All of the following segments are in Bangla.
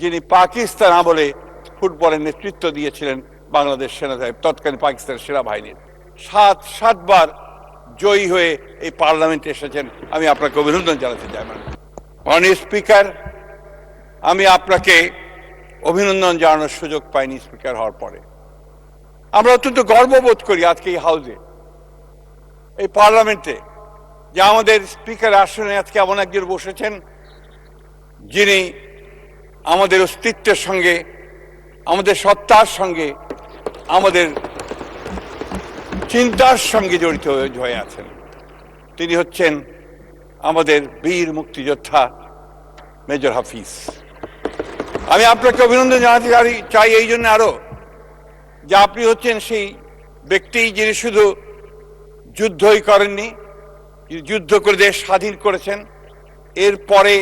যিনি পাকিস্তান আমলে ফুটবলের নেতৃত্ব দিয়েছিলেন বাংলাদেশ তৎকালীন পাকিস্তানের সেনাবাহিনীর। সাতবার জয়ী হয়ে এই পার্লামেন্টে এসেছেন। আমি আপনাকে অভিনন্দন জানাতে চাই। মাননীয় স্পিকার, আমি আপনাকে অভিনন্দন জানানোর সুযোগ পাইনি স্পিকার হওয়ার পরে। আমরা অত্যন্ত গর্ববোধ করি আজকে এই হাউসে, এই পার্লামেন্টে, যে আমাদের স্পিকার আসনে আজকে এমন একজন বসেছেন যিনি আমাদের অস্তিত্বের সঙ্গে, আমাদের সত্তার সঙ্গে, আমাদের চিন্তার সঙ্গে জড়িত হয়ে আছেন। তিনি হচ্ছেন আমাদের বীর মুক্তিযোদ্ধা মেজর হাফিজ। আমি আপনাকে অভিনন্দন জানাতে চাই এই জন্য আরো, যে আপনি হচ্ছেন সেই ব্যক্তি যিনি শুধু যুদ্ধই করেননি, যুদ্ধ করে দেশ স্বাধীন করেছেন, এরপরে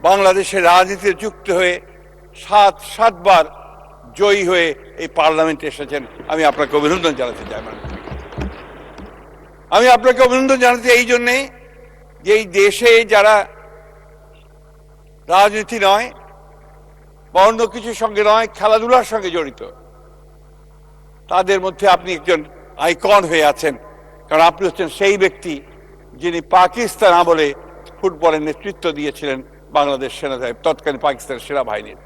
বাংলাদেশের রাজনীতিতে যুক্ত হয়ে সাতবার জয়ী হয়ে এই পার্লামেন্টে এসেছেন। আমি আপনাকে অভিনন্দন জানাতে চাই। আমি আপনাকে অভিনন্দন জানাতে এই জন্যে যে এই দেশে যারা রাজনীতি নয় বা অন্য কিছুর সঙ্গে নয়, খেলাধুলার সঙ্গে জড়িত, তাদের মধ্যে আপনি একজন আইকন হয়ে আছেন। কারণ আপনি হচ্ছেন সেই ব্যক্তি যিনি পাকিস্তান আমলে ফুটবলের নেতৃত্ব দিয়েছিলেন বাংলাদেশ তৎকালীন পাকিস্তানের সেনাবাহিনীর।